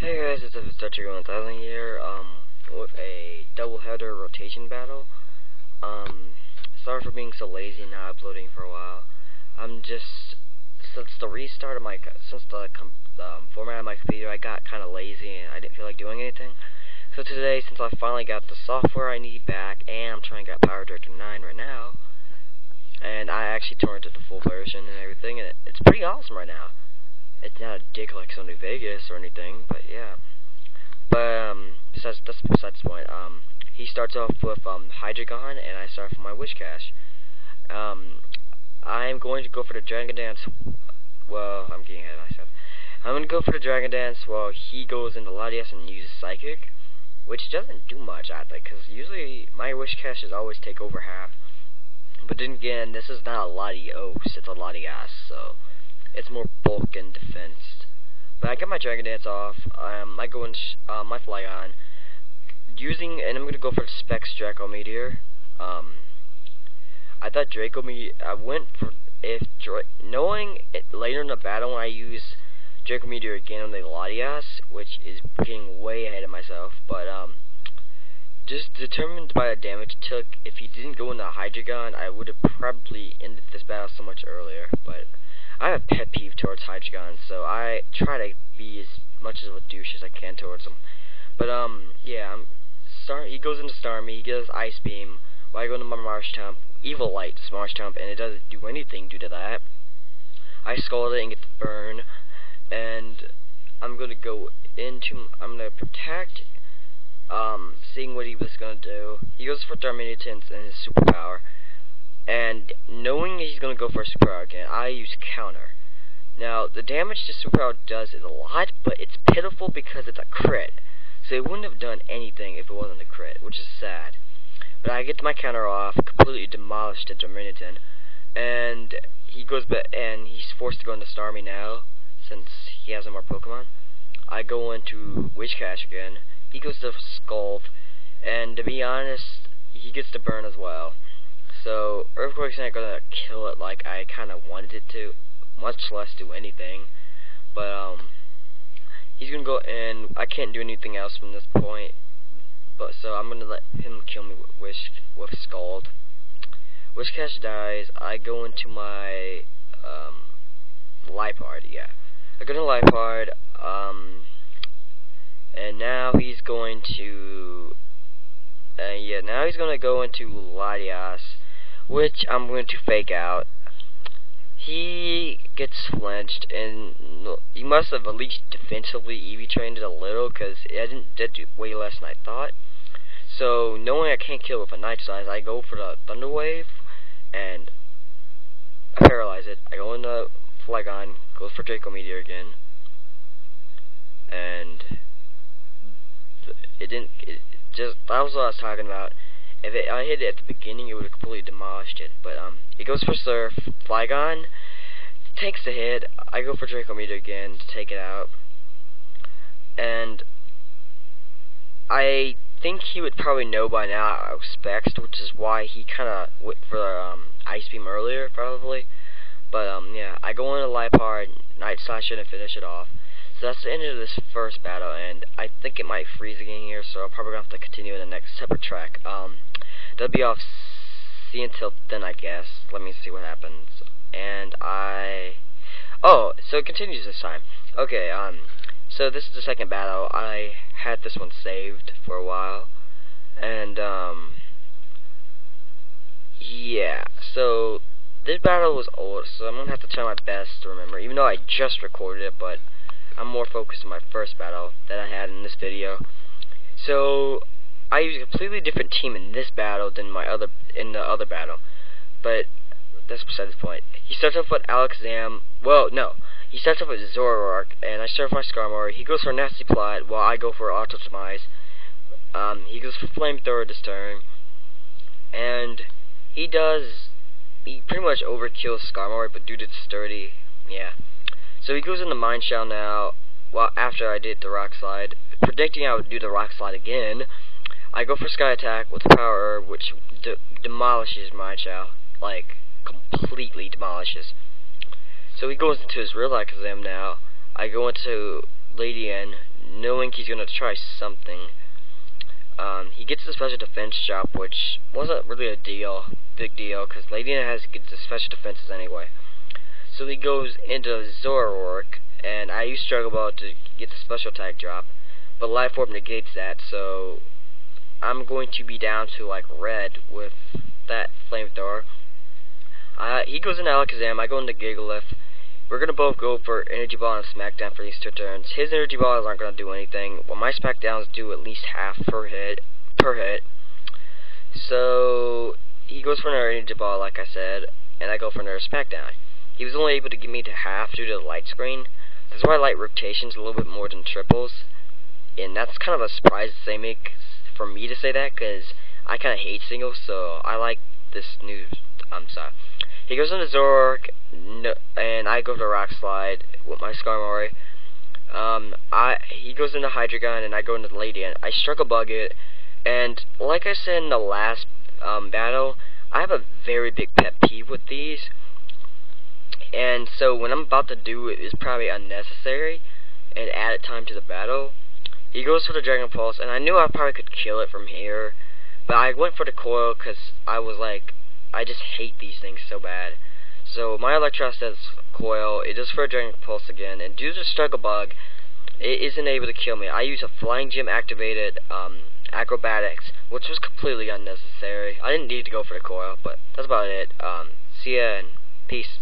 Hey guys, it's Dutcher1000 here, with a doubleheader rotation battle. Sorry for being so lazy and not uploading for a while. Since the restart of since the format of my computer, I got kind of lazy and I didn't feel like doing anything. So today, since I finally got the software I need back, and I'm trying to get Power Director 9 right now, and I actually torrented the full version and everything, and it's pretty awesome right now. It's not a dig like Sony Vegas or anything, but yeah. But that's besides the point. He starts off with Hydreigon, and I start from my Wish Cache. I'm going to go for the Dragon Dance. Well, I'm getting ahead of myself. I'm going to go for the Dragon Dance while he goes into Latias and uses Psychic, which doesn't do much, I think, because usually my Wish Caches always take over half. But then again, this is not a Latios, it's a Latias, so it's more bulk and defense. But I get my Dragon Dance off. I go in my Flygon, and I'm gonna go for the Specs Draco Meteor. I thought Draco Meteor. I went for knowing it later in the battle when I use Draco Meteor again on the Latias, which is getting way ahead of myself. But just determined by the damage it took, if he didn't go in the Hydreigon, I would have probably ended this battle so much earlier. But I have a pet peeve towards Hydreigon, so I try to be as much of a douche as I can towards him. But yeah, he goes into Starmie, he gets Ice Beam, while I go into my Marshtomp, Evil Light Marshtomp, and it doesn't do anything due to that. I Scald it and get the burn, and I'm gonna protect, seeing what he was gonna do. He goes for Darmanitan and his superpower. And knowing he's going to go for a superpower again, I use Counter. Now, the damage the superpower does is a lot, but it's pitiful because it's a crit. So it wouldn't have done anything if it wasn't a crit, which is sad. But I get my Counter off, completely demolished the Darmanitan, and he goes back, and he's forced to go into Starmie now, since he has no more Pokemon. I go into Wish Cache again. He goes to Scald, and to be honest, he gets the burn as well. So, Earthquake's not gonna kill it like I kinda wanted it to, much less do anything. But, he's gonna go in. I can't do anything else from this point. But, so I'm gonna let him kill me with Scald. Wish Cache dies. I go into my, Liepard, yeah. I go to Liepard, and now he's going to, now he's gonna go into Latias, which I'm going to fake out. He gets flinched, and he must have at least defensively EV trained it a little, because it did way less than I thought. So, knowing I can't kill with a Night Size, I go for the Thunder Wave, and I paralyze it. I go into Flygon, goes for Draco Meteor again, and that was what I was talking about. If I hit it at the beginning, it would have completely demolished it. But it goes for Surf. Flygon takes the hit. I go for Draco Meteor again to take it out. And I think he would probably know by now I was Specs, which is why he kind of went for Ice Beam earlier, probably. But yeah, I go into Liepard, Night Slash, and finish it off. So that's the end of this first battle, and I think it might freeze again here, so I'm probably going to have to continue in the next separate track. That'll be off. See you until then, I guess. Let me see what happens. And oh, so it continues this time. Okay, so this is the second battle. I had this one saved for a while, and, yeah, so this battle was old, so I'm going to have to try my best to remember, even though I just recorded it, but I'm more focused on my first battle that I had in this video. So I used a completely different team in this battle than in the other battle, but that's beside the point. He starts off with Alakazam. Well, no, he starts off with Zoroark, and I start with my Skarmory. He goes for Nasty Plot, while I go for Auto Demise. He goes for Flamethrower this turn, and he pretty much overkills Skarmory, but due to its sturdy, yeah. So he goes into Mind Shell now, after I did the Rock Slide. Predicting I would do the Rock Slide again, I go for Sky Attack with Power Herb, which demolishes Mind Shell, like, completely demolishes. So he goes into his real Alakazam now. I go into Lady N, knowing he's gonna try something. He gets the special defense job, which wasn't really a big deal, because Lady has gets the special defenses anyway. So he goes into Zoroark, and I use Struggle Ball to get the special attack drop, but Life Orb negates that, so I'm going to be down to like red with that flamethrower. He goes into Alakazam, I go into Gigalith. We're gonna both go for Energy Ball and Smackdown for these 2 turns. His Energy Balls aren't gonna do anything, while my Smackdowns do at least half per hit. So he goes for another Energy Ball, like I said, and I go for another Smackdown. He was only able to give me to half due to the light screen. That's why I like rotations a little bit more than triples, and that's kind of a surprise they make for me to say that, because I kind of hate singles, so I like this new. I'm sorry. He goes into Zoroark, and I go to Rock Slide with my Skarmory. He goes into Hydreigon, and I go into Ladian. I Struggle Bug it, and like I said in the last battle, I have a very big pet peeve with these. And so what I'm about to do is probably unnecessary and added time to the battle. He goes for the Dragon Pulse, and I knew I probably could kill it from here, but I went for the Coil because I was like, I just hate these things so bad. So my Electros says Coil, it does for a Dragon Pulse again, and due to the Struggle Bug, it isn't able to kill me. I use a Flying Gym activated Acrobatics, which was completely unnecessary. I didn't need to go for the Coil, but that's about it. See ya and peace.